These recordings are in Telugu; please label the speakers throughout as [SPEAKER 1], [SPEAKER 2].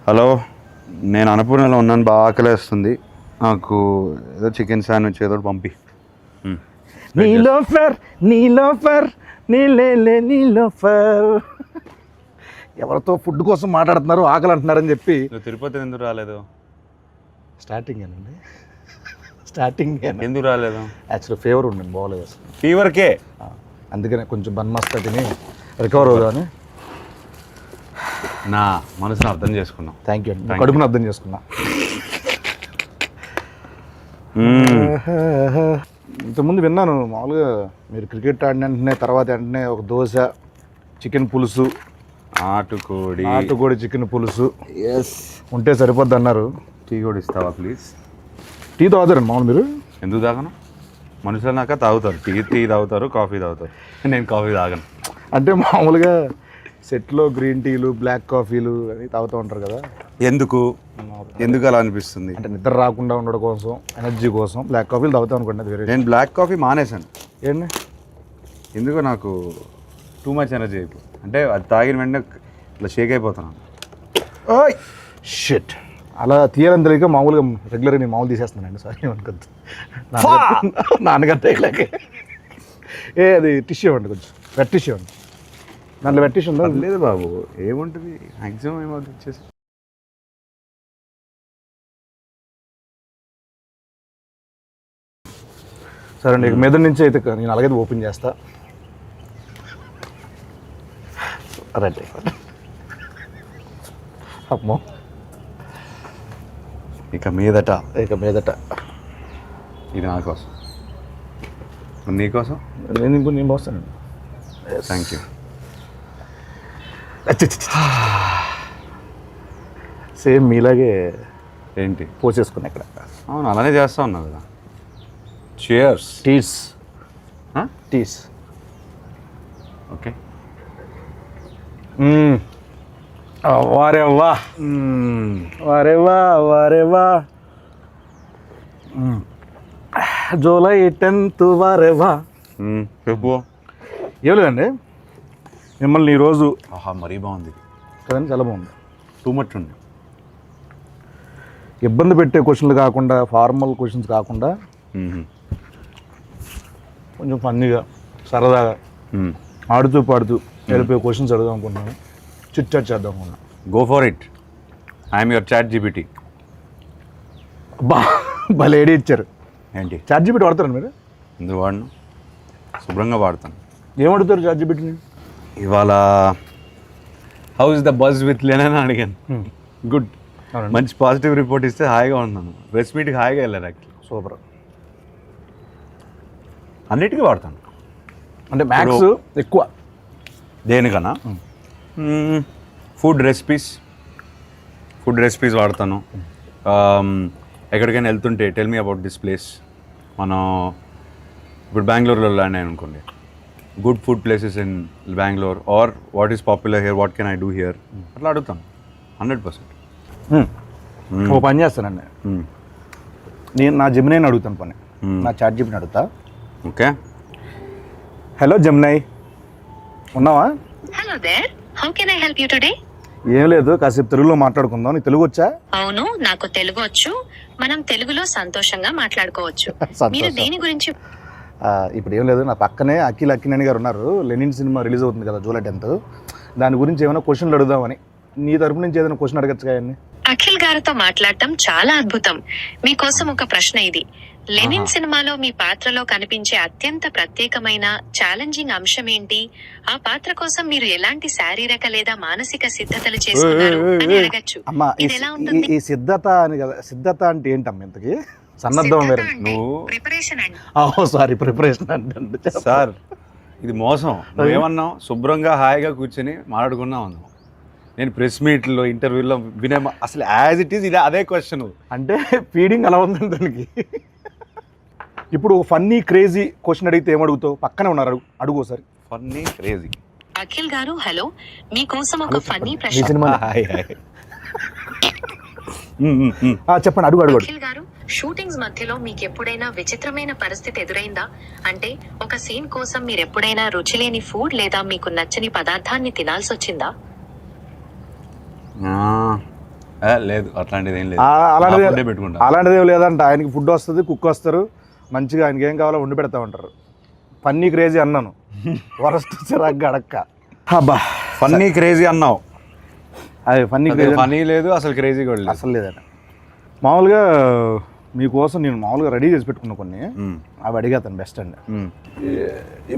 [SPEAKER 1] హలో, నేను అన్నపూర్ణలో ఉన్నాను, బాగా ఆకలేస్తుంది. నాకు ఏదో చికెన్ శాండ్విచ్ ఏదో పంపి.
[SPEAKER 2] నీలోఫర్ నీలోఫర్ నీలోఫర్. ఎవరితో ఫుడ్ కోసం మాట్లాడుతున్నారు, ఆకలి అంటున్నారని చెప్పి.
[SPEAKER 1] నువ్వు తిరుపతి ఎందుకు రాలేదు?
[SPEAKER 2] స్టార్టింగ్ ఏనండి, స్టార్టింగ్
[SPEAKER 1] ఎందుకు రాలేదు?
[SPEAKER 2] యాక్చువల్లీ ఫీవర్ ఉండండి, బాగోలేదు అసలు.
[SPEAKER 1] ఫీవర్కే?
[SPEAKER 2] అందుకనే కొంచెం బన్మస్తా తిని రికవర్ అవుదామని.
[SPEAKER 1] నా మనసును అర్థం చేసుకున్నాం.
[SPEAKER 2] థ్యాంక్ యూ అండి, కడుపుని అర్థం చేసుకున్నా. ఇంతకుముందు విన్నాను మామూలుగా మీరు క్రికెట్ ఆడిన వెంటనే తర్వాత వెంటనే ఒక దోశ, చికెన్ పులుసు, నాటుకోడి చికెన్ పులుసు ఉంటే సరిపోద్ది అన్నారు.
[SPEAKER 1] టీ కూడా ఇస్తావా ప్లీజ్?
[SPEAKER 2] టీ తాగుతారండి మామూలు మీరు?
[SPEAKER 1] ఎందుకు తాగను? మనుషులు నాక తాగుతారు, టీ తాగుతారు, కాఫీ తాగుతారు. నేను కాఫీ తాగను.
[SPEAKER 2] అంటే మామూలుగా సెట్లో గ్రీన్ టీలు, బ్లాక్ కాఫీలు అని తాగుతూ ఉంటారు కదా,
[SPEAKER 1] ఎందుకు అలా అనిపిస్తుంది?
[SPEAKER 2] అంటే నిద్ర రాకుండా ఉండడం కోసం, ఎనర్జీ కోసం బ్లాక్ కాఫీలు తాగుతాం అనుకోండి. అది వేరే.
[SPEAKER 1] నేను బ్లాక్ కాఫీ మానేశాను.
[SPEAKER 2] ఏంటి?
[SPEAKER 1] ఎందుకో నాకు టూ మచ్ ఎనర్జీ అయిపోయి, అంటే అది తాగిన వెంటనే ఇట్లా షేక్ అయిపోతున్నాను.
[SPEAKER 2] ఓయ్ షిట్, అలా తీయాలని తెలియక మామూలుగా రెగ్యులర్గా నేను మామూలు తీసేస్తున్నానండి. సారీ అనుకోద్దు, నాన్నగారు తగ్గలేక. అది టిష్యూ ఇవ్వండి, కొంచెం వెట్ టిష్యూ ఇవ్వండి. దాంట్లో వెట్ టిష్యూ ఉందా?
[SPEAKER 1] లేదు బాబు, ఏముంటుంది మ్యాక్సిమం ఏమవుతుంది ఇచ్చేసి.
[SPEAKER 2] సరే అండి, మీద నుంచి అయితే నేను అలాగే ఓపెన్ చేస్తా. రైట్, అమ్మో,
[SPEAKER 1] ఇక మీదట ఇది నా కోసం, నీకోసం.
[SPEAKER 2] నేను పోస్తానండి.
[SPEAKER 1] Thank you.
[SPEAKER 2] సేమ్ మీలాగే
[SPEAKER 1] ఏంటి
[SPEAKER 2] పోసేసుకున్నా ఇక్కడ.
[SPEAKER 1] అవును, అలానే చేస్తా ఉన్నావు కదా. చియర్స్.
[SPEAKER 2] టీస్
[SPEAKER 1] ఓకే.
[SPEAKER 2] వారేవా జూలై 10th వారేవా.
[SPEAKER 1] చెప్పు.
[SPEAKER 2] ఏం లేదండి, మిమ్మల్ని ఈరోజు
[SPEAKER 1] మరీ బాగుంది
[SPEAKER 2] కదండి, చాలా బాగుంది.
[SPEAKER 1] టూ మచ్ ఉంది.
[SPEAKER 2] ఇబ్బంది పెట్టే క్వశ్చన్లు కాకుండా, ఫార్మల్ క్వశ్చన్స్ కాకుండా కొంచెం ఫన్నీగా, సరదాగా, ఆడుతూ పాడుతూ వెళ్ళిపోయే క్వశ్చన్స్ అడుగుదాం అనుకుంటున్నాను. చిట్ చాట్ చేద్దాం అనుకున్నాను.
[SPEAKER 1] Go for it. I'm your ChatGPT.
[SPEAKER 2] భలే ఐడియా ఇచ్చారు.
[SPEAKER 1] ఏంటి?
[SPEAKER 2] చాట్ జీపీటీ వాడతారు మీరు?
[SPEAKER 1] ఎందుకు వాడను, శుభ్రంగా వాడతాను.
[SPEAKER 2] ఏం అడుగుతారు చాట్ జీపీటీని?
[SPEAKER 1] ఇవాళ how is the buzz with Len అని అడిగాను. గుడ్, మంచి పాజిటివ్ రిపోర్ట్ ఇస్తే హాయిగా ఉన్నాను. ప్రెస్ మీట్కి హాయిగా వెళ్ళాను. Actually
[SPEAKER 2] super.
[SPEAKER 1] అన్నిటికీ వాడతాను.
[SPEAKER 2] అంటే మ్యాథ్స్ ఎక్కువ
[SPEAKER 1] దేనికన్నా ఫుడ్ రెసిపీస్ వాడతాను. ఎక్కడికైనా వెళ్తుంటే tell me about this place. మనం ఇప్పుడు బెంగళూరులో ల్యాండ్ అయ్యాను అనుకోండి, good food places in Bengaluru or what is popular here, what can I do here, అట్లా అడుగుతాను 100%.
[SPEAKER 2] ఓ పని చేస్తానండి, నేను నా జెమినైని అడుగుతాను పని, నా చాట్ జీపీటీని అడుగుతా.
[SPEAKER 1] ఓకే.
[SPEAKER 2] హలో జెమినై, ఉన్నావా?
[SPEAKER 3] Hello there, how can I help you today?
[SPEAKER 2] ఏం లేదు, కాసేపు తెలుగులో మాట్లాడుకుందాం. నీకు తెలుగు వచ్చా?
[SPEAKER 3] అవును, నాకు తెలుగు వచ్చు. మనం తెలుగులో సంతోషంగా మాట్లాడుకోవచ్చు. మీరు దేని గురించి?
[SPEAKER 2] ఇప్పుడు ఏం లేదు, నా పక్కనే అఖిల్ అక్కినేని గారు ఉన్నారు. లెనిన్ సినిమా రిలీజ్ అవుతుంది కదా జూలై 10th. దాని గురించి ఏమైనా క్వశ్చన్లు అడుగుదామని. నీ తరపు నుంచి ఏదైనా క్వశ్చన్ అడగచ్చు కదండి.
[SPEAKER 3] అఖిల్ గారితో మాట్లాడటం చాలా అద్భుతం. మీకోసం ఒక ప్రశ్న ఇది. లెనిన్ సినిమాలో మీ పాత్రలో కనిపించే అత్యంత ప్రత్యేకమైన ఛాలెంజింగ్ అంశం ఏంటి? ఆ పాత్ర కోసం మీరు ఎలాంటి శారీరక లేదా మానసిక సిద్ధతలు చేసుకున్నారు అని అడగచ్చు. ఇది ఎలా ఉంటుంది?
[SPEAKER 2] ఈ సిద్ధత అని కదా, సిద్ధత అంటే ఏంటమ్మా ఇంతకి? సన్నద్ధం వేరే.
[SPEAKER 3] ప్రిపరేషన్ అండి.
[SPEAKER 2] సారీ, ప్రిపరేషన్ అంటే
[SPEAKER 1] సార్ ఇది మోసం. నువ్వేమన్నావు? శుభ్రంగా హాయిగా కూర్చొని మాట్లాడుకున్నావు అన్నావు. నేను ప్రెస్ మీట్లో ఇంటర్వ్యూలో వినే అసలు యాజ్ ఇట్ ఈస్ ఇది అదే క్వశ్చన్.
[SPEAKER 2] అంటే ఫీడింగ్ అలా ఉందండి దానికి. ఇప్పుడు ఫన్నీ క్రేజీ క్వశ్చన్ అడిగితే ఏమడుగుతావు? పక్కనే ఉన్నారు, అడుగు ఒకసారి.
[SPEAKER 1] Funny crazy.
[SPEAKER 3] అఖిల్ గారు హలో, మీకోసం ఒక ఫన్నీ ప్రశ్న.
[SPEAKER 2] చెప్పండి, అడుగు.
[SPEAKER 3] అఖిల్ గారు, షూటింగ్స్ మధ్యలో మీకు ఎప్పుడైనా విచిత్రమైన పరిస్థితి ఎదురైందా? అంటే ఒక సీన్ కోసం మీరు ఎప్పుడైనా రుచిలేని ఫుడ్ లేదా మీకు నచ్చని పదార్థాన్ని తినాల్సి వచ్చిందా?
[SPEAKER 1] లేదు అట్లాంటిది ఏం లేదు.
[SPEAKER 2] అలాంటిది
[SPEAKER 1] నా food ఏ పెట్టుకుంటా.
[SPEAKER 2] అలాంటిది ఏం లేదంట. ఆయనకి ఫుడ్ వస్తుంది, కుక్ వస్తారు, మంచిగా ఆయనకి ఏం కావాలో వండి పెడతా ఉంటారు. ఫన్నీ క్రేజీ అన్నాను, వరస్ట్ చిరాగ్గా అడక్క. అబ్బా
[SPEAKER 1] ఫన్నీ క్రేజీ అన్నావు,
[SPEAKER 2] అది ఫన్నీ క్రేజీ
[SPEAKER 1] ఫనీ లేదు అసలు, క్రేజీ కూడా లేదు
[SPEAKER 2] అసలు లేదట. మామూలుగా మీకోసం నేను మామూలుగా రెడీ చేసి పెట్టుకున్నా కొన్ని, అవి అడిగేతాను బెస్ట్ అండి.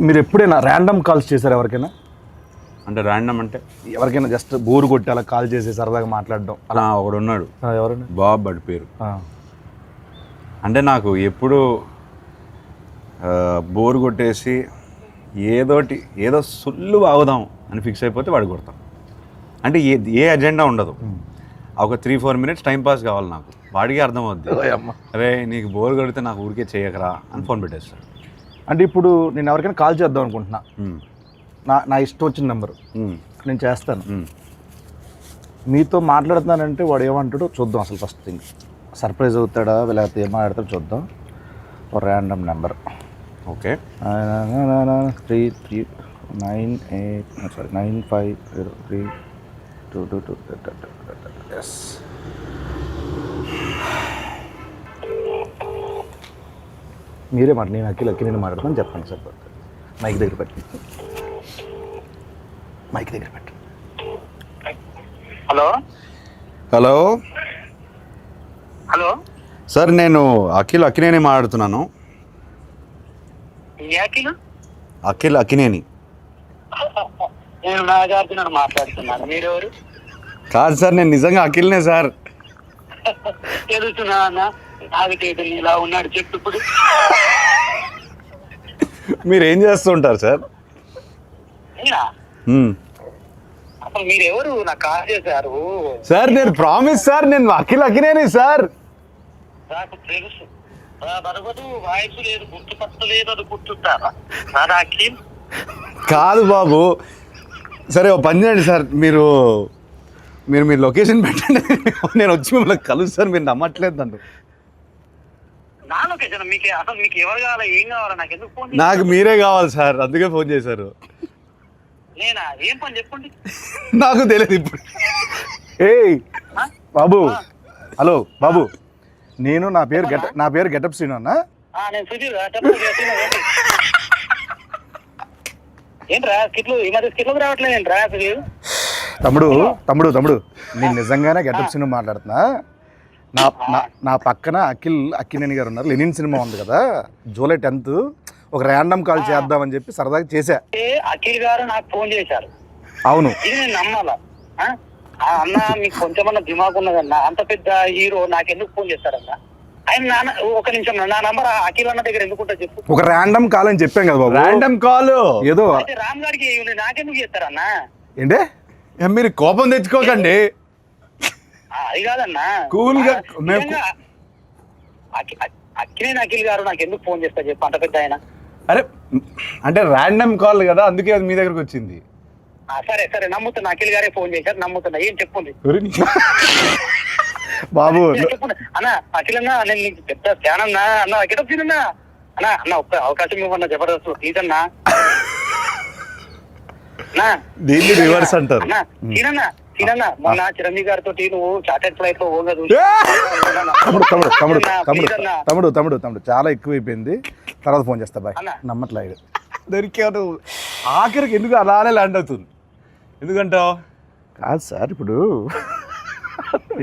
[SPEAKER 2] మీరు ఎప్పుడైనా ర్యాండమ్ కాల్స్ చేశారు ఎవరికైనా?
[SPEAKER 1] అంటే ర్యాండమ్ అంటే
[SPEAKER 2] ఎవరికైనా జస్ట్ బోర్ కొట్టి అలా కాల్ చేసి సరదాగా మాట్లాడడం
[SPEAKER 1] అలా ఒకడు ఉన్నాడు,
[SPEAKER 2] ఎవరైనా?
[SPEAKER 1] బాబ్ బడి పేరు. అంటే నాకు ఎప్పుడు బోర్ కొట్టేసి ఏదో సుల్లు ఆగుదాం అని ఫిక్స్ అయిపోతే వాడు కొడతాం. అంటే ఏ అజెండా ఉండదు, ఒక 3-4 minutes టైం పాస్ కావాలి నాకు. వాడికి అర్థం అవుద్ది, అరే నీకు బోర్ కొడితే నాకు ఊరికే చేయకరా అని ఫోన్ పెట్టేస్తాడు.
[SPEAKER 2] అంటే ఇప్పుడు నేను ఎవరికైనా కాల్ చేద్దాం అనుకుంటున్నా, నా ఇష్టం వచ్చిన నెంబరు నేను చేస్తాను, మీతో మాట్లాడుతున్నానంటే వాడు ఏమంటాడో చూద్దాం. అసలు ఫస్ట్ థింగ్ సర్ప్రైజ్ అవుతాడా లేకపోతే ఏం మాట్లాడతాడో చూద్దాం. ఒక ర్యాండమ్ నెంబర్.
[SPEAKER 1] ఓకే,
[SPEAKER 2] 95032222. ఎస్, మీరే మాట, నేను అక్కి నేను మాట్లాడతాను చెప్పండి సార్. మైక్ దగ్గర పెట్టి, మైక్ దగ్గర పెట్టి.
[SPEAKER 4] హలో
[SPEAKER 1] హలో
[SPEAKER 4] హలో
[SPEAKER 1] సార్, నేను అక్కినేని మాట్లాడుతున్నాను. అక్కినేని.
[SPEAKER 4] నేను నాగార్జున మాట్లాడుతున్నాను. మీరెవరు?
[SPEAKER 1] కాదు సార్, నేను నిజంగా అఖిల్నే సార్.
[SPEAKER 4] తెలుస్తున్నా అన్న, నాగటేటలు ఇలా ఉన్నాడు చెప్పు ఇప్పుడు.
[SPEAKER 1] మీరు ఏం చేస్తుంటారు సార్?
[SPEAKER 4] అసలు మీరెవరు? నాకు కాల్ చేశారు
[SPEAKER 1] సార్. నేను ప్రామిస్ సార్, నేను అఖినేని సార్.
[SPEAKER 4] నాకు తెలుసు, బరగదు వాయిస్ లేదు, గుర్తుపట్టలేదు, అది గుర్తుంటారా నాదా అఖిల్?
[SPEAKER 1] కాదు బాబు, సరే ఓ పని చేయండి సార్, మీరు లొకేషన్ పెట్టండి, నేను వచ్చి మిమ్మల్ని కలుస్తాను. మీరు నమ్మట్లేదు నన్ను.
[SPEAKER 4] నా లొకేషన్ మీకు అసలు మీకు ఎవరు కావాలా, ఏం కావాలా, నాకు ఎందుకు ఫోన్?
[SPEAKER 1] నాకు మీరే కావాలి సార్, అందుకే ఫోన్ చేశారు.
[SPEAKER 4] నేనా? ఏం పని చెప్పండి.
[SPEAKER 1] నాకు తెలియదు ఇప్పుడు.
[SPEAKER 2] ఏయ్ బాబు, హలో బాబు, నేను నా పేరు గెటప్ శ్రీను అన్న.
[SPEAKER 4] నేను సుధీర్. ఏంట్రా కిట్లు ఈ మధ్య కిట్లకు రావట్లేదు ఏంట్రా సుధీర్?
[SPEAKER 2] తమ్ముడు నేను నిజంగానే గెటప్ శ్రీను మాట్లాడుతున్నా. నా పక్కన అక్కినేని గారు ఉన్నారు. లెనిన్ సినిమా ఉంది కదా, జూలై 10th ఒక ర్యాండమ్ కాల్ చేద్దామని చెప్పి సరదాగా చేశా.
[SPEAKER 4] అఖిల్ గారు నాకు ఫోన్ చేశారు.
[SPEAKER 2] అవును,
[SPEAKER 4] ఇది నేను నమ్మాలా? అన్న మీకు కొంచెమన్నా దిమాగ్ ఉన్నదన్న, అంత పెద్ద హీరో నాకెందుకు ఫోన్ చేస్తాడన్నా? ఆయన ఒక నిమిషం, నా నంబర్ అఖిల్ అన్న దగ్గర ఎందుకుంటా చెప్పు.
[SPEAKER 2] ఒక ర్యాండమ్ కాల్ అని చెప్పాం కదా బాబు.
[SPEAKER 1] ర్యాండమ్ కాల్
[SPEAKER 2] ఏదో
[SPEAKER 4] రామ్ గారికి నాకెందుకు చేస్తారన్నా?
[SPEAKER 2] ఏంటే
[SPEAKER 1] మీరు కోపం తెచ్చుకోకండి,
[SPEAKER 4] అది కాదన్నా.
[SPEAKER 1] కూల్గా.
[SPEAKER 4] అఖిల్ గారు నాకు ఎందుకు ఫోన్ చేస్తా చెప్పు, అంత పెద్ద ఆయన.
[SPEAKER 1] అరే అంటే ర్యాండమ్ కాల్ కదా, అందుకే అది మీ దగ్గరకు వచ్చింది.
[SPEAKER 4] సరే నమ్ముతున్నా, అఖిల్ గారే ఫోన్ చేశారు, నమ్ముతున్నా. ఏం చెప్పండి
[SPEAKER 2] బాబు.
[SPEAKER 4] చెప్పండి అన్న. అఖిల్ అన్న, నేను నీకు పెద్ద ఫ్యాన్ అన్నా. అన్న అఖిల్ అన్న అన్న ఒక్క అవకాశం ఇవ్వన్నా, జబర్దస్త్ ప్లీజ్ అన్నా.
[SPEAKER 1] దీన్ని రివర్స్ అంటారు.
[SPEAKER 4] సీనన్నా, మొన్న చిరంజీవి గారితో నువ్వు చార్టెడ్ ఫ్లైట్ లో ఓగా
[SPEAKER 2] తమ్ముడు చాలా ఎక్కువైపోయింది, తర్వాత ఫోన్ చేస్తా బాయ్. నమ్మట్లేదు
[SPEAKER 1] దొరికాడు. ఆఖరికి ఎందుకు అలానే ల్యాండ్ అవుతుంది? ఎందుకంటావు?
[SPEAKER 2] కాదు సార్, ఇప్పుడు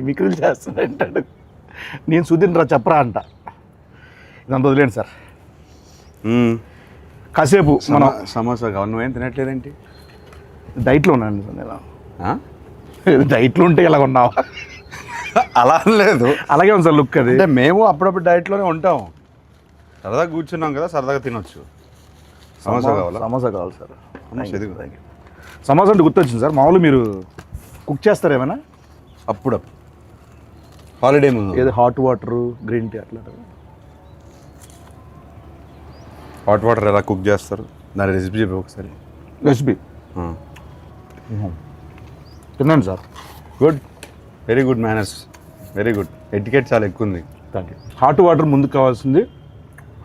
[SPEAKER 2] మిక్కులు చేస్తానంటాడు, నేను సుధీర్ రా చెప్పరా అంట. ఇదంతా వదిలేండి సార్. కాసేపు మనం
[SPEAKER 1] సమోసా కావాలి. నువ్వేం తినట్లేదేంటి?
[SPEAKER 2] డైట్లో ఉన్నాను నేను. డైట్లో ఉంటే ఇలా ఉన్నావా?
[SPEAKER 1] అలా లేదు,
[SPEAKER 2] అలాగే ఉంది సార్ లుక్. అది
[SPEAKER 1] అంటే మేము అప్పుడప్పుడు డైట్లోనే ఉంటాం, సరదాగా కూర్చున్నాం కదా, సరదాగా తినొచ్చు. సమోసా కావాలి సార్. సమోసా అంటే గుర్తొచ్చింది సార్, మామూలు మీరు కుక్ చేస్తారు ఏమైనా? అప్పుడు హాలిడే ముందు
[SPEAKER 2] ఏదో హాట్ వాటర్, గ్రీన్ టీ అట్లా.
[SPEAKER 1] హాట్ వాటర్ ఎలా కుక్ చేస్తారు, దాని రెసిపీ చెప్పి ఒకసారి.
[SPEAKER 2] రెసిపీ తిన్నాను sir.
[SPEAKER 1] Good, very good manners, very good. Etiquette చాలా ఎక్కువ ఉంది.
[SPEAKER 2] Thank you. హాట్ వాటర్ ముందుకు కావాల్సింది,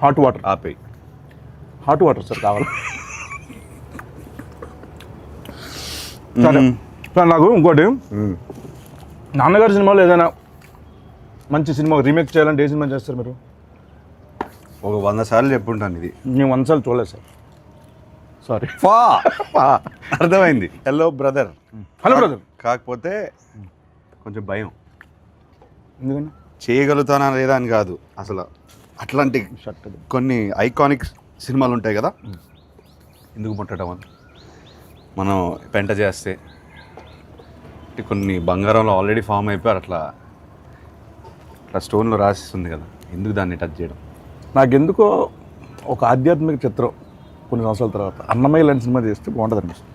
[SPEAKER 2] హాట్ వాటర్
[SPEAKER 1] ఆపేయి.
[SPEAKER 2] హాట్ వాటర్ సార్ కావాలి. సరే సార్, నాకు ఇంకోటి నాన్నగారి సినిమాలో ఏదైనా మంచి సినిమా రీమేక్ చేయాలంటే ఏ సినిమా చేస్తారు మీరు?
[SPEAKER 1] ఒక 100 సార్లు చెప్పుంటాను ఇది.
[SPEAKER 2] నేను 100 సార్లు చూడలేదు సార్. సారీ.
[SPEAKER 1] అర్థమైంది. Hello brother.
[SPEAKER 2] Hello brother.
[SPEAKER 1] కాకపోతే కొంచెం భయం.
[SPEAKER 2] ఎందుకని?
[SPEAKER 1] చేయగలుగుతానా లేదా అని కాదు, అసలు అట్లాంటి
[SPEAKER 2] షర్ట్
[SPEAKER 1] కొన్ని ఐకానిక్ సినిమాలు ఉంటాయి కదా, ఎందుకు ముట్టడం అని మనం పెంట చేస్తే కొన్ని బంగారంలో ఆల్రెడీ ఫామ్ అయిపోయారు, అట్లా స్టోన్లో రాసిస్తుంది కదా, ఎందుకు దాన్ని టచ్ చేయడం?
[SPEAKER 2] నాకెందుకో ఒక ఆధ్యాత్మిక చిత్రం కొన్ని సంవత్సరాల తర్వాత అన్నమయ్య లాంటి సినిమా చేస్తే బాగుంటుంది అనిపిస్తుంది.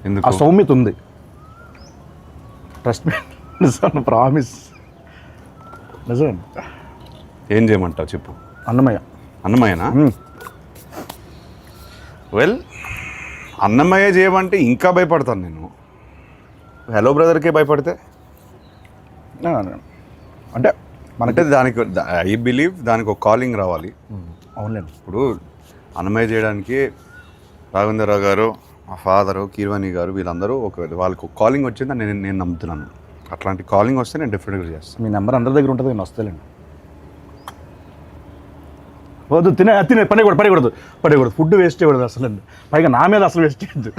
[SPEAKER 1] ఎందుకు?
[SPEAKER 2] ఆ సౌమ్యత ఉంది. ట్రస్ట్ మీ, నిజం, ప్రామిస్, నిజం.
[SPEAKER 1] ఏం చేయమంటావు చెప్పు.
[SPEAKER 2] అన్నమయ్యనా?
[SPEAKER 1] వెల్, అన్నమయ్య చేయమంటే ఇంకా భయపడతాను నేను. హలో బ్రదర్కే భయపడితే
[SPEAKER 2] అంటే
[SPEAKER 1] మనకి దానికి ఐ బిలీవ్ దానికి ఒక కాలింగ్ రావాలి.
[SPEAKER 2] అవునండి.
[SPEAKER 1] ఇప్పుడు అన్నమయ్య చేయడానికి రాఘవేంద్రరావు గారు, మా ఫాదరు, కీర్వాణి గారు, వీళ్ళందరూ వాళ్ళకి ఒక కాలింగ్ వచ్చిందని నేను నమ్ముతున్నాను. అట్లాంటి కాలింగ్ వస్తే నేను డెఫినెట్గా చేస్తాను.
[SPEAKER 2] మీ నెంబర్ అందరి దగ్గర ఉంటుంది, నేను వస్తానండి. వద్దు, తినే పడకూడదు. ఫుడ్ వేస్ట్ చేయకూడదు అసలు అండి. పైగా నా మీద అసలు వేస్ట్ చేయద్దు.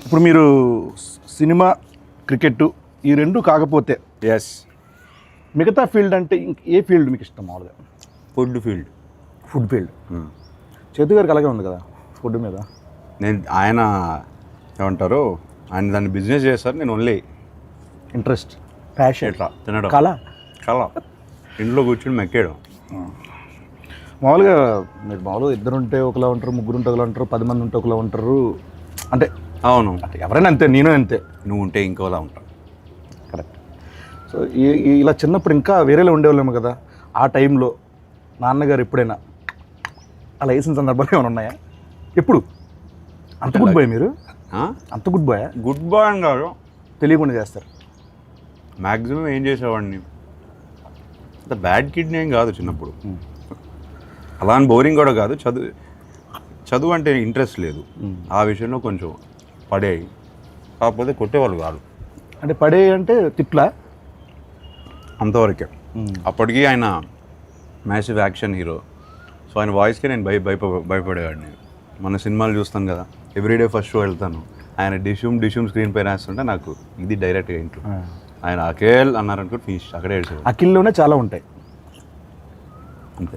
[SPEAKER 2] ఇప్పుడు మీరు సినిమా, క్రికెట్ ఈ రెండు కాకపోతే
[SPEAKER 1] ఎస్,
[SPEAKER 2] మిగతా ఫీల్డ్ అంటే ఏ ఫీల్డ్ మీకు ఇష్టం మామూలుగా?
[SPEAKER 1] Food field.
[SPEAKER 2] చేతు గారికి అలాగే ఉంది కదా ఫుడ్ మీద.
[SPEAKER 1] ఆయన ఏమంటారు, ఆయన దాన్ని బిజినెస్ చేస్తారు, నేను ఓన్లీ
[SPEAKER 2] ఇంట్రెస్ట్, ప్యాషన్,
[SPEAKER 1] ఎట్లా తినడం,
[SPEAKER 2] కళ
[SPEAKER 1] ఇంట్లో కూర్చొని మెక్కేయడం.
[SPEAKER 2] మామూలుగా మీరు మామూలుగా 2 ఉంటే ఒకలా ఉంటారు, 3 ఉంటే ఒకలా ఉంటారు, 10 మంది ఉంటే ఒకలా ఉంటారు. అంటే
[SPEAKER 1] అవును,
[SPEAKER 2] అంటే ఎవరైనా అంతే, నేను అంతే.
[SPEAKER 1] నువ్వు ఉంటే ఇంకోలా ఉంటావు.
[SPEAKER 2] కరెక్ట్. సో ఇలా చిన్నప్పుడు ఇంకా వేరేలా ఉండేవాళ్ళేమో కదా. ఆ టైంలో నాన్నగారు ఎప్పుడైనా అలా వేసిన సందర్భాలు ఏమైనా ఉన్నాయా? ఎప్పుడు? అంత గుడ్ బాయ్ మీరు? అంత గుడ్ బాయ్?
[SPEAKER 1] గుడ్ బాయ్ అని కాదు,
[SPEAKER 2] తెలియకుండా చేస్తారు.
[SPEAKER 1] మ్యాక్సిమం ఏం చేసేవాడిని, అంత బ్యాడ్ కిడ్ని ఏం కాదు చిన్నప్పుడు. అలా అని బోరింగ్ కూడా కాదు. చదువు అంటే ఇంట్రెస్ట్ లేదు, ఆ విషయంలో కొంచెం పడేవి. కాకపోతే కొట్టేవాళ్ళు కాదు.
[SPEAKER 2] అంటే పడే అంటే తిట్లా?
[SPEAKER 1] అంతవరకే. అప్పటికీ ఆయన మ్యాసివ్ యాక్షన్ హీరో, సో ఆయన వాయిస్కి నేను భయపడేవాడిని. మన సినిమాలు చూస్తాను కదా, ఎవ్రీడే ఫస్ట్ షో వెళ్తాను, ఆయన డిష్యూమ్ స్క్రీన్ పై రాస్తుంటే నాకు ఇది డైరెక్ట్గా ఇంట్లో ఆయన అఖిల్ అన్నారనుకో ఫినిష్, అక్కడే ఏడ్చేవాడు.
[SPEAKER 2] అఖిల్లోనే చాలా ఉంటాయి
[SPEAKER 1] అంతే.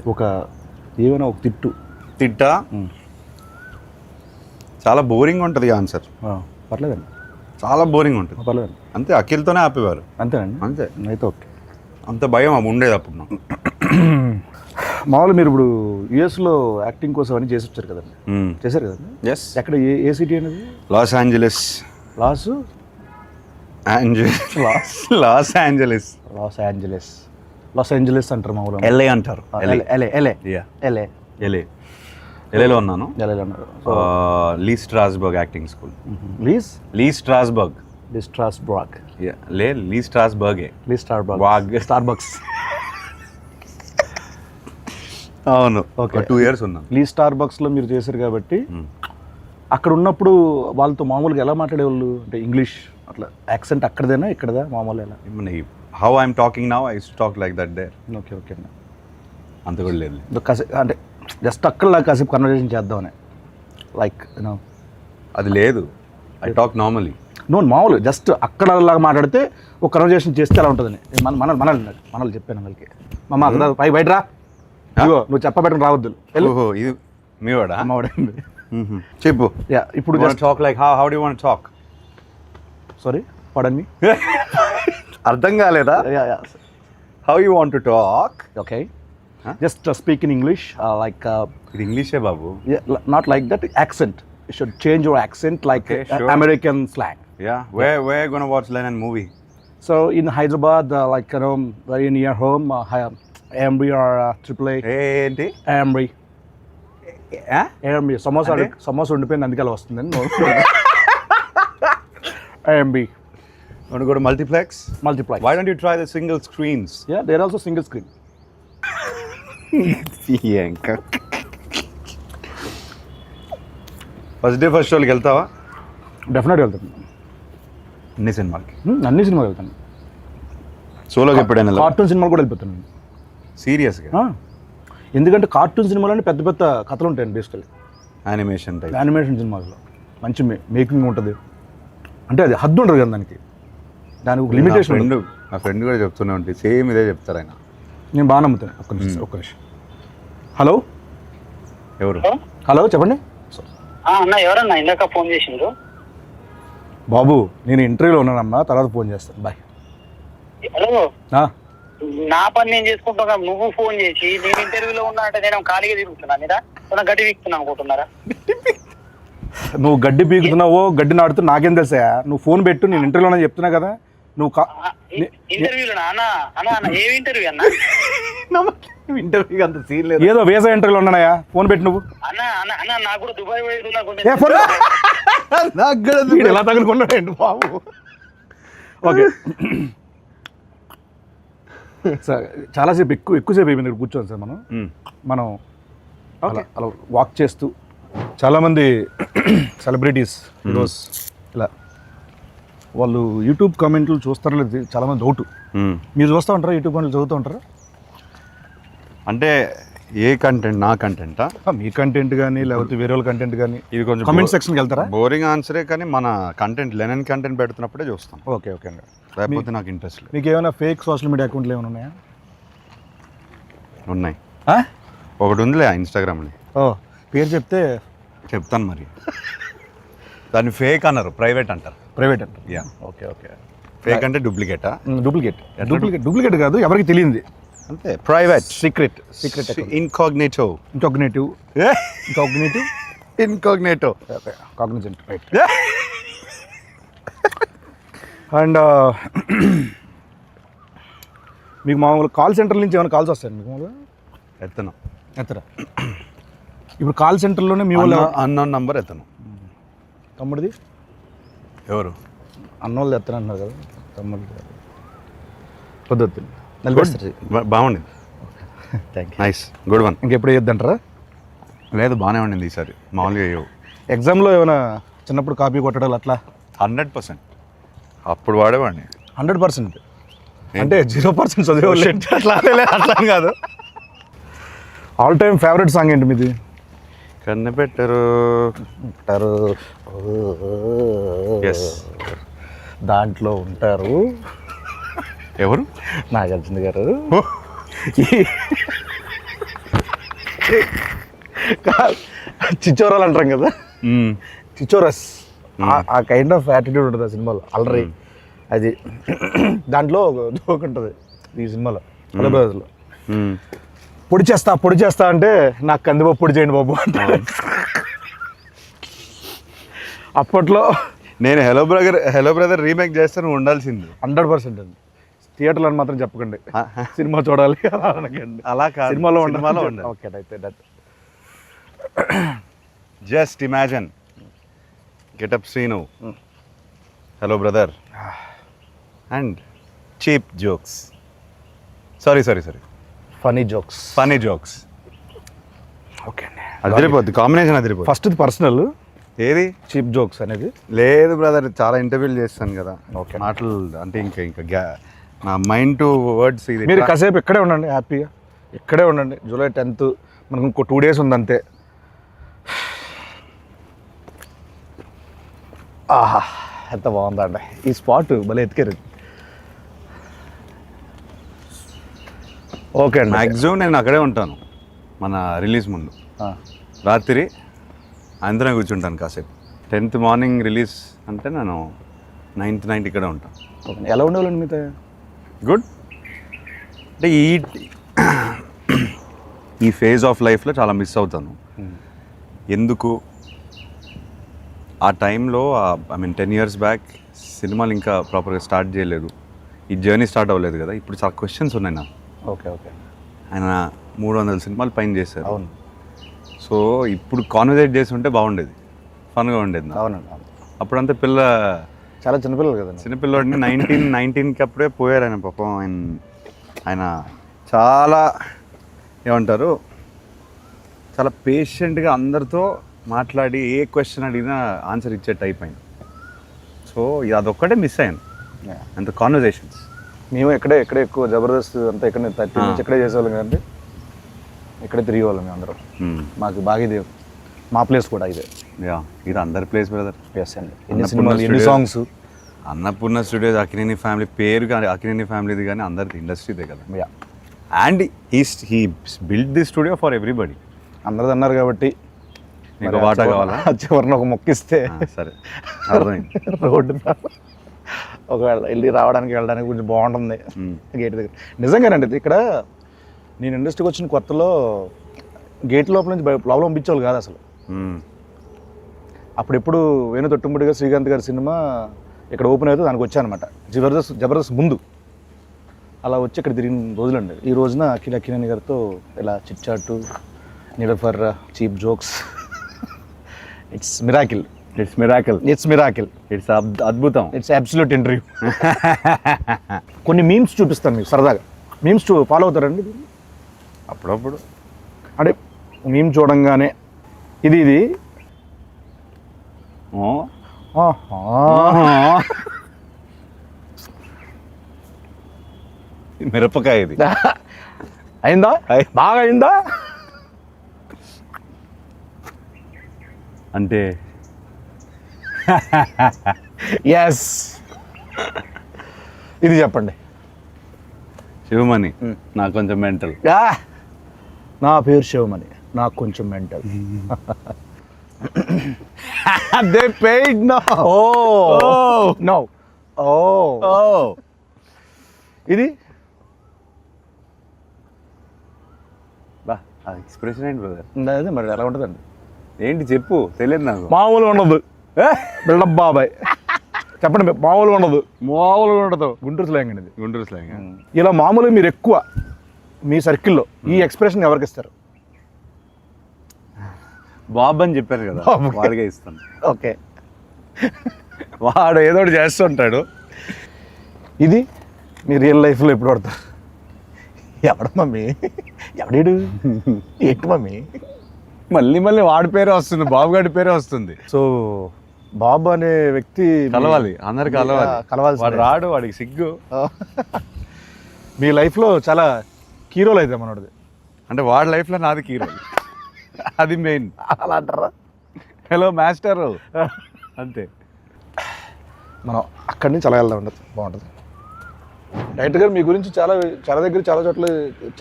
[SPEAKER 2] ఏమైనా ఒక తిట్టా
[SPEAKER 1] చాలా బోరింగ్ ఉంటుంది ఆన్సర్.
[SPEAKER 2] పర్లేదండి,
[SPEAKER 1] చాలా బోరింగ్ ఉంటుంది.
[SPEAKER 2] పర్లేదండి.
[SPEAKER 1] అంతే, అఖిల్తోనే ఆపేవారు.
[SPEAKER 2] అంతేనండి.
[SPEAKER 1] అంతే,
[SPEAKER 2] అయితే ఓకే.
[SPEAKER 1] అంత భయం ఉండేది అప్పుడు నాకు.
[SPEAKER 2] మామూలు మీరు ఇప్పుడు యుఎస్లో యాక్టింగ్ కోసం అని చేసి వచ్చారు కదండి, చేశారు కదండి.
[SPEAKER 1] ఎస్.
[SPEAKER 2] ఎక్కడ, ఏ సిటీ అనేది?
[SPEAKER 1] లాస్ ఏంజలస్
[SPEAKER 2] అంటారు మామూలు.
[SPEAKER 1] ఎల్ఏ అంటారు. ఎల్ఏలో ఉన్నాను. లీ స్ట్రాస్బర్గ్ యాక్టింగ్ స్కూల్. లీ స్ట్రాస్బర్గ్.
[SPEAKER 2] స్టార్బక్స్.
[SPEAKER 1] అవును,
[SPEAKER 2] ఓకే.
[SPEAKER 1] 2 years ఉన్నాను.
[SPEAKER 2] లీ స్టార్బక్స్లో మీరు చేశారు కాబట్టి అక్కడ ఉన్నప్పుడు వాళ్ళతో మామూలుగా ఎలా మాట్లాడేవాళ్ళు? అంటే ఇంగ్లీష్ అట్లా యాక్సెంట్ అక్కడదేనా ఇక్కడదా మామూలు ఎలా?
[SPEAKER 1] How I'm talking now, I use to talk like that there.
[SPEAKER 2] Okay okay అన్న.
[SPEAKER 1] అంత కూడా లేదు.
[SPEAKER 2] అంటే జస్ట్ అక్కడ కాసేపు కన్వర్జేషన్ చేద్దామని, లైక్ యూనో
[SPEAKER 1] అది లేదు. I talk normally.
[SPEAKER 2] మామూలు జస్ట్ అక్కడ లాగా మాట్లాడితే ఒక కన్వర్జేషన్ చేస్తే ఎలా ఉంటుందని మనల్ని చెప్పాను వాళ్ళకి. మమ్మ అక్కడ బయట రా, నువ్వు చెప్పబెట్టుకుని రావద్దు.
[SPEAKER 1] ఓహో, ఇది మీ వాడా?
[SPEAKER 2] అమ్మవాడండి.
[SPEAKER 1] చెప్పు.
[SPEAKER 2] ఇప్పుడు
[SPEAKER 1] talk like how do you want talk?
[SPEAKER 2] Sorry, pardon me.
[SPEAKER 1] అర్థం కాలేదా? How you want to talk?
[SPEAKER 2] Okay, just speak in English, like
[SPEAKER 1] ఇది ఇంగ్లీషే బాబు.
[SPEAKER 2] Not like that accent. You should change your accent like
[SPEAKER 1] sure.
[SPEAKER 2] American slang.
[SPEAKER 1] Yeah, where you gonna watch Lennon movie?
[SPEAKER 2] So in Hyderabad, like very near home, Amri or AAA.
[SPEAKER 1] ఏంటి
[SPEAKER 2] Amri? Amri. సమోసా ఉండిపోయింది అందుకే అలా వస్తుందని. Amri.
[SPEAKER 1] Want to go to multiplex? Why don't you try the single screens?
[SPEAKER 2] Yeah, there are also single screen.
[SPEAKER 1] First day first షోకి వెళ్తావా?
[SPEAKER 2] డెఫినెట్గా వెళ్తాను.
[SPEAKER 1] అన్ని సినిమాలకి
[SPEAKER 2] అన్ని సినిమాలు వెళ్తాను.
[SPEAKER 1] సోలోకి ఎప్పుడైనా
[SPEAKER 2] కార్టూన్ సినిమాలు కూడా వెళ్ళిపోతాను.
[SPEAKER 1] సీరియస్గా
[SPEAKER 2] ఎందుకంటే కార్టూన్ సినిమాలోనే పెద్ద పెద్ద కథలు ఉంటాయండి బేసికలీ.
[SPEAKER 1] యానిమేషన్ టైప్
[SPEAKER 2] యానిమేషన్ సినిమాల్లో మంచి మేకింగ్ ఉంటుంది. అంటే అది హద్దు ఉండదు కదా దానికి ఒక లిమిటేషన్.
[SPEAKER 1] నా ఫ్రెండ్ కూడా చెప్తూనే ఉంటుంది, సేమ్ ఇదే చెప్తారు ఆయన.
[SPEAKER 2] నేను బాగా నమ్ముతాను. ఒక్క నిమిషం. హలో
[SPEAKER 1] ఎవరు?
[SPEAKER 2] హలో చెప్పండి.
[SPEAKER 4] అన్న ఎవరన్నా ఇందాక ఫోన్ చేసిండ్రు?
[SPEAKER 2] బాబు నేను ఇంటర్వ్యూలో ఉన్నానమ్మా, తర్వాత ఫోన్ చేస్తాను. బాయ్.
[SPEAKER 4] హలో,
[SPEAKER 2] ఆ,
[SPEAKER 4] నా పని నేను చేసుకుంటున్నా, నువ్వు ఫోన్ చేసి నేను ఇంటర్వ్యూలో ఉన్నా అంటే నేను ఖాళీగా తిరుగుతున్నా మీద గడ్డి వీక్తున్నా అనుకుంటున్నారా?
[SPEAKER 2] నువ్వు గడ్డి పీకుతున్నావో గడ్డి నాడుతూ నాకేం తెలుసా? నువ్వు ఫోన్ పెట్టు, నేను ఇంటర్వ్యూలో చెప్తున్నా కదా. నువ్వు
[SPEAKER 4] ఇంటర్వ్యూలో అన్న అన్న అన్న ఏమి ఇంటర్వ్యూ అన్న?
[SPEAKER 2] ఇంటర్వ్యూ అంత సీన్ లేదు, ఏదో వేసా ఇంటర్వ్యూలో ఉన్నాయా? ఫోన్ పెట్టు నువ్వు.
[SPEAKER 4] అన్న అన్న అన్న నాకు కూడా దుబాయ్ పోయేది
[SPEAKER 2] ఎలా తగులుకున్నాడు బాబు. ఓకే సార్, చాలాసేపు ఎక్కువసేపు అయిపోయింది ఇక్కడ కూర్చోండి సార్. మనం అలా వాక్ చేస్తూ చాలామంది సెలబ్రిటీస్ హీరోస్ ఇలా వాళ్ళు యూట్యూబ్ కామెంట్లు చూస్తారో లేదు చాలామంది డౌట్. మీరు చూస్తూ ఉంటారా యూట్యూబ్ కామెంట్లు? చదువుతూ ఉంటారా?
[SPEAKER 1] అంటే ఏ కంటెంట్? నా కంటెంటా?
[SPEAKER 2] మీ కంటెంట్ కానీ లేకపోతే వేరే వాళ్ళ కంటెంట్ కానీ?
[SPEAKER 1] ఇది కొంచెం
[SPEAKER 2] కామెంట్ సెక్షన్కి వెళ్తారా?
[SPEAKER 1] బోరింగ్ ఆన్సరే, కానీ మన కంటెంట్ లెనన్ కంటెంట్ పెడుతున్నప్పుడే చూస్తాం.
[SPEAKER 2] ఓకే ఓకే అండి.
[SPEAKER 1] లేకపోతే నాకు ఇంట్రెస్ట్ లేదు.
[SPEAKER 2] మీకు ఏమైనా ఫేక్ సోషల్ మీడియా అకౌంట్లు ఏమైనా ఉన్నాయా?
[SPEAKER 1] ఉన్నాయి. ఒకటి ఉందిలే ఇన్స్టాగ్రామ్ని.
[SPEAKER 2] పేరు చెప్తే
[SPEAKER 1] చెప్తాను మరి. దాన్ని ఫేక్ అన్నారు, ప్రైవేట్ అంటారు.
[SPEAKER 2] ప్రైవేట్ అంటారు.
[SPEAKER 1] యా.
[SPEAKER 2] Okay okay.
[SPEAKER 1] ఫేక్ అంటే డూప్లికేటా?
[SPEAKER 2] డూప్లికేట్ కాదు, ఎవరికి తెలియంది
[SPEAKER 1] అంతే. Private,
[SPEAKER 2] secret
[SPEAKER 1] incognito.
[SPEAKER 2] Cognizant right. And మీకు మామూలు కాల్ సెంటర్ నుంచి ఏమైనా కాల్స్ వస్తాయండి మీకు? మామూలుగా ఎత్తరా? ఇప్పుడు కాల్ సెంటర్లోనే మీ వాళ్ళు
[SPEAKER 1] అన్నోన్ నంబర్ ఎత్తను.
[SPEAKER 2] తమ్ముడిది
[SPEAKER 1] ఎవరు?
[SPEAKER 2] అన్నోళ్ళు ఎత్తను అన్నారు కదా, తమ్ముడిది పొద్దు
[SPEAKER 1] బాగుండింది.
[SPEAKER 2] Thank you.
[SPEAKER 1] Nice, good one.
[SPEAKER 2] ఇంకెప్పుడు వేయద్దంటారా?
[SPEAKER 1] లేదు, బాగానే ఉండింది ఈసారి. మామూలుగా అయ్యవు.
[SPEAKER 2] ఎగ్జామ్లో ఏమైనా చిన్నప్పుడు కాపీ కొట్టడాలు అట్లా?
[SPEAKER 1] 100%. అప్పుడు వాడేవాడిని.
[SPEAKER 2] 100%. అంటే 0% చదివేవాళ్ళు అట్లా అట్లా కాదు. ఆల్ టైమ్ ఫేవరెట్ సాంగ్ ఏంటి మీది?
[SPEAKER 1] కన్నెపెట్టరు.
[SPEAKER 2] దాంట్లో ఉంటారు
[SPEAKER 1] ఎవరు?
[SPEAKER 2] నాగార్జున గారు. చిచ్చోరాలు అంటాం కదా, చిచ్చోరస్, ఆ కైండ్ ఆఫ్ యాటిట్యూడ్ ఉంటుంది ఆ సినిమాలో. అల్లరి అది. దాంట్లో జోక్ ఉంటుంది ఈ సినిమాలో, హైదరాబాద్లో. పొడి చేస్తా అంటే నాకు కందిపప్పు పొడి చేయండి బాబు అంటే. అప్పట్లో
[SPEAKER 1] నేను హలో బ్రదర్ రీమేక్ చేస్తే నువ్వు ఉండాల్సింది.
[SPEAKER 2] 100% అండి. థియేటర్లో అని మాత్రం చెప్పకండి, సినిమా చూడాలి అలా అనకండి.
[SPEAKER 1] అలా కాదు,
[SPEAKER 2] సినిమాలో
[SPEAKER 1] ఉండాలి.
[SPEAKER 2] ఓకే అయితే that.
[SPEAKER 1] Just imagine getup Srinu, hello brother, and cheap jokes. Sorry
[SPEAKER 2] funny jokes. Okay అండి,
[SPEAKER 1] అదిరిపోద్ది కాంబినేషన్, అదిరిపోద్ది.
[SPEAKER 2] ఫస్ట్ పర్సనల్
[SPEAKER 1] ఏది
[SPEAKER 2] చీప్ జోక్స్ అనేది?
[SPEAKER 1] లేదు బ్రదర్, చాలా ఇంటర్వ్యూలు చేస్తాను కదా.
[SPEAKER 2] ఓకే.
[SPEAKER 1] మాటలు అంటే ఇంకా నా మైండ్ టు వర్డ్స్ ఇది.
[SPEAKER 2] మీరు కాసేపు ఇక్కడే ఉండండి, హ్యాపీగా ఇక్కడే ఉండండి. జూలై 10th మనకు ఇంకో 2 days ఉంది అంతే. ఆహా, ఎంత బాగుందండి ఈ స్పాట్, భలే ఎత్తుకారు. ఓకే అండి.
[SPEAKER 1] మ్యాక్సిమం నేను అక్కడే ఉంటాను మన రిలీజ్ ముందు. రాత్రి అందరం కూర్చుంటాను కాసేపు. 10th మార్నింగ్ రిలీజ్ అంటే నేను 9th నైట్ ఇక్కడే ఉంటాను.
[SPEAKER 2] ఓకే. ఎలా ఉండేవాళ్ళండి మీతో?
[SPEAKER 1] గుడ్. అంటే ఈ ఫేజ్ ఆఫ్ లైఫ్లో చాలా మిస్ అవుతాను. ఎందుకు ఆ టైంలో, ఐ మీన్ 10 years బ్యాక్ సినిమాలు ఇంకా ప్రాపర్గా స్టార్ట్ చేయలేదు, ఈ జర్నీ స్టార్ట్ అవ్వలేదు కదా. ఇప్పుడు చాలా క్వశ్చన్స్ ఉన్నాయి నాకు.
[SPEAKER 2] Okay okay.
[SPEAKER 1] ఆయన 300 సినిమాలు పైన చేశారు.
[SPEAKER 2] అవును.
[SPEAKER 1] సో ఇప్పుడు కాన్వర్సేట్ చేసి ఉంటే బాగుండేది, ఫన్గా ఉండేది.
[SPEAKER 2] అవునండి.
[SPEAKER 1] అప్పుడంతా
[SPEAKER 2] చాలా చిన్నపిల్లలు కదా,
[SPEAKER 1] చిన్నపిల్లడిని 19 అప్పుడే పోయారు ఆయన. పాపం ఆయన చాలా ఏమంటారు, చాలా పేషెంట్గా అందరితో మాట్లాడి ఏ క్వశ్చన్ అడిగినా ఆన్సర్ ఇచ్చే టైప్ ఆయన. సో సో అదొక్కటే మిస్ అయ్యాను అంత కాన్వర్జేషన్స్.
[SPEAKER 2] మేము ఎక్కడే ఎక్కువ జబర్దస్త్ అంతా ఇక్కడ 30 నుంచి ఇక్కడే చేసేవాళ్ళం కదండి, ఇక్కడే తిరిగేవాళ్ళం మేము అందరం. మాకు బాగా ఇది మా ప్లేస్ కూడా ఇదే.
[SPEAKER 1] యా, ఇది అందరి ప్లేస్ బ్రదర్.
[SPEAKER 2] ఎస్ అండి. ఎన్ని సినిమాలు, ఎన్ని songs.
[SPEAKER 1] Annapurna studios, Akkineni family పేరు కానీ అక్కినేని ఫ్యామిలీది కానీ అందరిది ఇండస్ట్రీదే కదా.
[SPEAKER 2] Yeah,
[SPEAKER 1] and he build the studio for everybody.
[SPEAKER 2] అందరిది అన్నారు కాబట్టి
[SPEAKER 1] నీకు వాటా కావాలా?
[SPEAKER 2] చివరిన ఒక మొక్కిస్తే
[SPEAKER 1] సరే, అర్థమైంది.
[SPEAKER 2] రోడ్డు ఒకవేళ వెళ్ళి వెళ్ళడానికి కొంచెం బాగుంటుంది గేట్ దగ్గర. నిజంగానండి, ఇక్కడ నేను ఇండస్ట్రీకి వచ్చిన కొత్తలో గేట్ లోపల నుంచి లోపల పంపించేవాళ్ళు కాదు అసలు. అప్పుడెప్పుడు వేణు తొట్టుముడిగా శ్రీకాంత్ గారి సినిమా ఇక్కడ ఓపెన్ అయితే దానికి వచ్చానమాట, జబర్దస్త్ ముందు. అలా వచ్చి ఇక్కడ తిరిగిన రోజులండి. ఈ రోజున అక్కినేని గారితో ఇలా చిట్చాటు, నిడఫర్, cheap jokes. It's miracle.
[SPEAKER 1] It's అద్భుతం.
[SPEAKER 2] It's absolute interview. కొన్ని మీమ్స్ చూపిస్తాను మీకు సరదాగా. మీమ్స్ ఫాలో అవుతారండి
[SPEAKER 1] అప్పుడప్పుడు?
[SPEAKER 2] అంటే మీమ్ చూడంగానే ఇది
[SPEAKER 1] మిరపకాయ ఇది
[SPEAKER 2] అయిందా, బాగా అయిందా
[SPEAKER 1] అంటే
[SPEAKER 2] ఎస్. ఇది చెప్పండి.
[SPEAKER 1] శివమణి, నాకు కొంచెం మెంటల్.
[SPEAKER 2] నా పేరు శివమణి, నాకు కొంచెం mental. They paid no. No. ఇది
[SPEAKER 1] బా ఎక్స్ప్రెషన్ ఏంటి బ్రదర్?
[SPEAKER 2] అదే మరి ఎలా ఉంటుందండి?
[SPEAKER 1] ఏంటి చెప్పు, తెలియదు నాకు.
[SPEAKER 2] మామూలుగా ఉండదు బిల్డప్ బాబాయ్. చెప్పండి, మామూలుగా ఉండదు. గుంటూరు స్లాంగ్ అండి ఇది.
[SPEAKER 1] గుంటూరు స్లాంగ్.
[SPEAKER 2] ఇలా మామూలుగా మీరు ఎక్కువ మీ సర్కిల్లో ఈ ఎక్స్ప్రెషన్ ఎవరికి ఇస్తారు?
[SPEAKER 1] బాబు అని చెప్పారు కదా, వాడికే ఇస్తాను.
[SPEAKER 2] ఓకే,
[SPEAKER 1] వాడు ఏదో ఒకటి చేస్తుంటాడు.
[SPEAKER 2] ఇది మీ రియల్ లైఫ్లో ఎప్పుడు పడతారు? ఎవడ మమ్మీ, ఎవడేడు, ఏంటి మమ్మీ?
[SPEAKER 1] మళ్ళీ వాడి పేరే వస్తుంది, బాబు గారి పేరే వస్తుంది.
[SPEAKER 2] సో బాబు అనే వ్యక్తి
[SPEAKER 1] కలవాలి, అందరికి కలవాలి. వాడు రాడు, వాడికి సిగ్గు.
[SPEAKER 2] మీ లైఫ్లో చాలా కీరోలు అయితే మనోడిది.
[SPEAKER 1] అంటే వాడి లైఫ్లో నాది కీరో, అది మెయిన్.
[SPEAKER 2] అలా అంటారా?
[SPEAKER 1] హలో మాస్టర్ అంతే.
[SPEAKER 2] మనం అక్కడి నుంచి అలా వెళ్దాం, ఉండదు, బాగుంటుంది. డైరెక్టర్ గారు మీ గురించి చాలా దగ్గర చాలా చోట్ల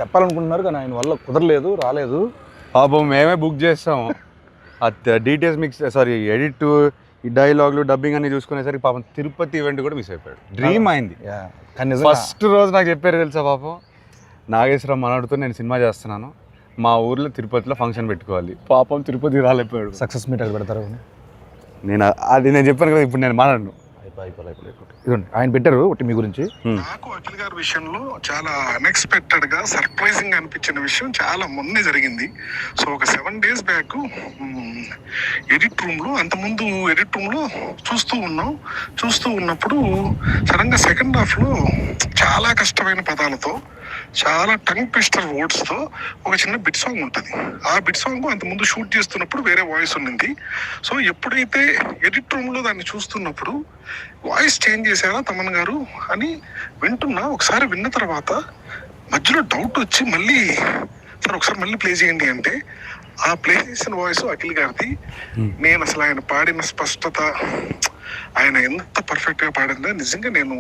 [SPEAKER 2] చెప్పాలనుకుంటున్నారు, కానీ ఆయన వల్ల కుదరలేదు, రాలేదు.
[SPEAKER 1] పాపం మేమే బుక్ చేస్తాము. డీటెయిల్స్ మిక్స్, సారీ ఎడిట్, ఈ డైలాగులు, డబ్బింగ్ అన్ని చూసుకునేసరికి పాపం తిరుపతి ఈవెంట్ కూడా మిస్ అయిపోయాడు. డ్రీమ్ అయింది. ఫస్ట్ రోజు నాకు చెప్పారు తెలుసా, పాపం నాగేశ్వరం మనోడితో నేను సినిమా చేస్తున్నాను, మా ఊర్లో తిరుపతిలో ఫంక్షన్ పెట్టుకోవాలి. పాపం తిరుపతి రాలేకపోయాడు.
[SPEAKER 2] సక్సెస్ మీట్ అది పెడతారు.
[SPEAKER 1] నేను చెప్పాను కదా, ఇప్పుడు నేను మాట్లాడను.
[SPEAKER 2] ఇదండి ఆయన పెట్టారు ఒకటి మీ గురించి.
[SPEAKER 5] నాకు అఖిల్ గారి విషయంలో చాలా అన్ఎక్స్పెక్టెడ్ గా సర్ప్రైజింగ్ అనిపించిన విషయం చాలా మొన్నే జరిగింది. సో ఒక 7 days బ్యాక్ ఎడిట్ రూమ్ లో, అంతకుముందు ఎడిట్ రూమ్ లో చూస్తూ ఉన్నప్పుడు సడన్ గా సెకండ్ హాఫ్ లో చాలా కష్టమైన పదాలతో, చాలా టంగ్ ట్విస్టర్ వర్డ్స్ తో ఒక చిన్న బిట్ సాంగ్ ఉంటుంది. ఆ బిట్ సాంగ్ అంతకుముందు షూట్ చేస్తున్నప్పుడు వేరే వాయిస్ ఉండింది. సో ఎప్పుడైతే ఎడిట్ రూమ్ లో దాన్ని చూస్తున్నప్పుడు వాయిస్ చేంజ్ చేశారా తమన్ గారు అని వింటున్నా. ఒకసారి విన్న తర్వాత మధ్యలో డౌట్ వచ్చి మళ్ళీ సార్ ఒకసారి మళ్ళీ ప్లే చేయండి అంటే, ఆ ప్లే చేసిన వాయిస్ అఖిల్ గారిది. నేను అసలు ఆయన పాడిన స్పష్టత, ఆయన ఎంత పర్ఫెక్ట్ గా పాడిందో నిజంగా నేను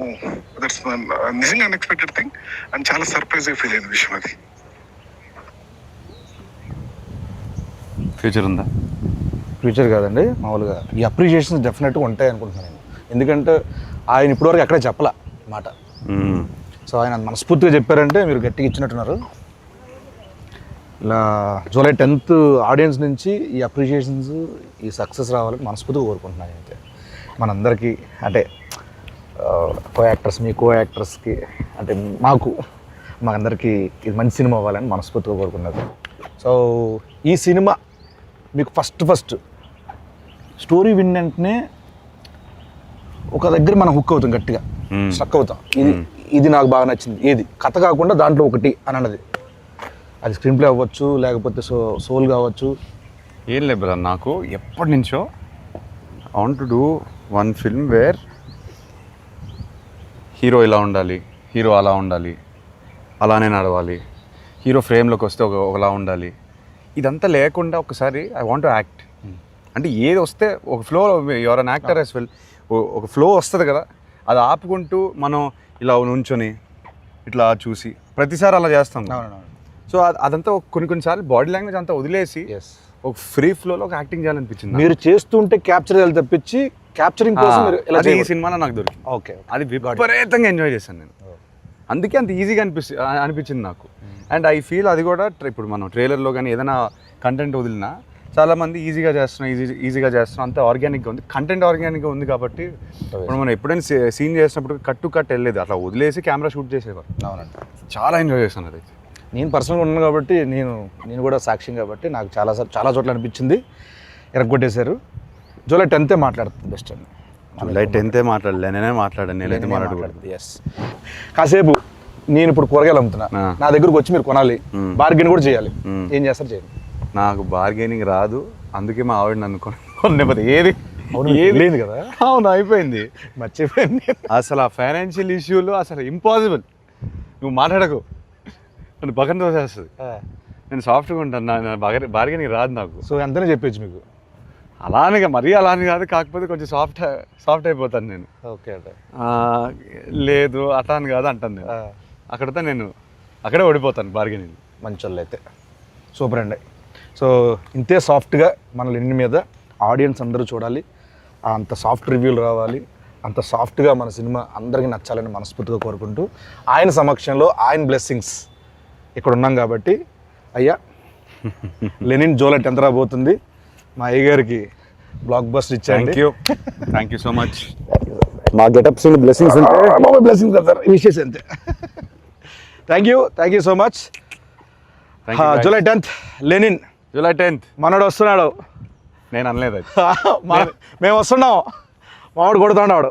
[SPEAKER 5] నిజంగా అన్ఎక్స్పెక్టెడ్ థింగ్ అండ్ చాలా సర్ప్రైజ్ గా ఫీల్ అయిన విషయం అది.
[SPEAKER 1] ఫ్యూచర్ ఉందా?
[SPEAKER 2] ఫ్యూచర్ కాదండి, మామూలుగా ఈ అప్రిషియేషన్స్ డెఫినెట్గా ఉంటాయి అనుకుంటున్నాను నేను. ఎందుకంటే ఆయన ఇప్పటివరకు ఎక్కడ చెప్పలా మాట. సో ఆయన మనస్ఫూర్తిగా చెప్పారంటే మీరు గట్టిగా ఇచ్చినట్టున్నారు. ఇలా July 10th ఆడియన్స్ నుంచి ఈ అప్రిషియేషన్స్, ఈ సక్సెస్ రావాలని మనస్ఫూర్తిగా కోరుకుంటున్నాను. అయితే మనందరికీ, అంటే మీ కో యాక్టర్స్కి, అంటే మాకందరికీ ఇది మంచి సినిమా అవ్వాలని మనస్ఫూర్తిగా కోరుకున్నారు. సో ఈ సినిమా మీకు ఫస్ట్ స్టోరీ విన్న వెంటనే ఒక దగ్గర మనం హుక్ అవుతాం, గట్టిగా స్ట్రక్ అవుతాం. ఇది నాకు బాగా నచ్చింది, ఏది కథ కాకుండా దాంట్లో ఒకటి అని అన్నది. అది స్క్రీన్ ప్లే అవ్వచ్చు, లేకపోతే సోల్ కావచ్చు.
[SPEAKER 1] ఏం లేదు బ్రదర్, నాకు ఎప్పటి నుంచో I want to do one film where hero ఇలా ఉండాలి, హీరో అలా ఉండాలి, అలానే నడవాలి, హీరో ఫ్రేమ్లోకి వస్తే ఒకలా ఉండాలి. ఇదంతా లేకుండా ఒకసారి ఐ వాంట్ టు యాక్ట్. అంటే ఏది వస్తే ఒక flow, your an actor as well, ఒక ఫ్లో వస్తుంది కదా, అది ఆపుకుంటూ మనం ఇలా నుంచొని ఇట్లా చూసి ప్రతిసారి అలా చేస్తాం. సో అదంతా కొన్నిసార్లు బాడీ లాంగ్వేజ్ అంతా వదిలేసి ఒక ఫ్రీ ఫ్లోలో ఒక యాక్టింగ్ చేయాలనిపించింది.
[SPEAKER 2] మీరు చేస్తుంటే క్యాప్చర్ చేయాలి తప్పించి క్యాప్చరింగ్ కోసం మీరు ఇలా
[SPEAKER 1] అది ఈ సినిమాలో నాకు దొరికింది.
[SPEAKER 2] ఓకే,
[SPEAKER 1] అది విపరీతంగా ఎంజాయ్ చేశాను నేను. అందుకే అంత ఈజీగా అనిపించింది నాకు. అండ్ ఐ ఫీల్ అది కూడా ఇప్పుడు మనం ట్రైలర్లో కానీ ఏదైనా కంటెంట్ వదిలినా చాలామంది ఈజీగా చేస్తున్నాం అంత ఆర్గానిక్గా ఉంది. కంటెంట్ ఆర్గానిక్గా ఉంది కాబట్టి ఇప్పుడు మనం ఎప్పుడైనా సీన్ చేసినప్పుడు కట్ వెళ్ళేది, అట్లా వదిలేసి కెమెరా షూట్ చేసేవారు.
[SPEAKER 2] అవునండి,
[SPEAKER 1] చాలా ఎంజాయ్ చేశాను అది.
[SPEAKER 2] నేను పర్సనల్గా ఉన్నాను కాబట్టి నేను కూడా సాక్ష్యం కాబట్టి నాకు చాలా చోట్ల అనిపించింది. ఎరగొట్టేశారు. జూలై 10th మాట్లాడుతుంది బెస్ట్ అండి.
[SPEAKER 1] జూలై 10th మాట్లాడలే, నేనే మాట్లాడకూడదు.
[SPEAKER 2] ఎస్, కాసేపు నేను ఇప్పుడు కూరగాయలు అమ్ముతున్నా, నా దగ్గరకు వచ్చి మీరు కొనాలి, బార్గెన్ కూడా చేయాలి. ఏం చేస్తారు చేయండి.
[SPEAKER 1] నాకు బార్గెనింగ్ రాదు, అందుకే మా ఆవిడ నన్ను కొనలేకపోతే ఏది
[SPEAKER 2] లేదు కదా.
[SPEAKER 1] అవును, అయిపోయింది,
[SPEAKER 2] మర్చిపోయింది.
[SPEAKER 1] అసలు ఆ ఫైనాన్షియల్ ఇష్యూలు అసలు ఇంపాసిబుల్. నువ్వు మాట్లాడకు, నన్ను పక్కన తోసేస్తుంది. నేను సాఫ్ట్గా ఉంటాను, నా బార్గెనింగ్ రాదు నాకు.
[SPEAKER 2] సో ఎంతనే చెప్పచ్చు మీకు.
[SPEAKER 1] అలానే మరీ అలానే కాదు, కాకపోతే కొంచెం సాఫ్ట్ అయిపోతాను నేను.
[SPEAKER 2] ఓకే అంటే
[SPEAKER 1] లేదు అట్లా అని కాదు అంటాను నేను. అక్కడితో నేను అక్కడే ఓడిపోతాను బార్గెనింగ్.
[SPEAKER 2] మంచి వాళ్ళు అయితే సూపర్ అండి. సో ఇంతే సాఫ్ట్గా మన లెనిన్ మీద ఆడియన్స్ అందరూ చూడాలి, అంత సాఫ్ట్ రివ్యూలు రావాలి, అంత సాఫ్ట్గా మన సినిమా అందరికీ నచ్చాలని మనస్ఫూర్తిగా కోరుకుంటూ, ఆయన సమక్షంలో ఆయన బ్లెస్సింగ్స్ ఇక్కడ ఉన్నాం కాబట్టి, అయ్యా లెనిన్ జూలై 10th రాబోతుంది. మా అయ్య గారికి బ్లాక్ బస్టర్ ఇచ్చాను.
[SPEAKER 1] Thank you so much.
[SPEAKER 2] మా గెటప్స్ బ్లెస్సింగ్స్ ఉంటే బ్లెస్సింగ్స్ కదా విషెస్ అంతే. Thank you so much. July 10th Lenin,
[SPEAKER 1] July 10th
[SPEAKER 2] మనోడు వస్తున్నాడు.
[SPEAKER 1] నేను అనలేదు,
[SPEAKER 2] మేము వస్తున్నాం, మావాడు కొడుతున్నాడు.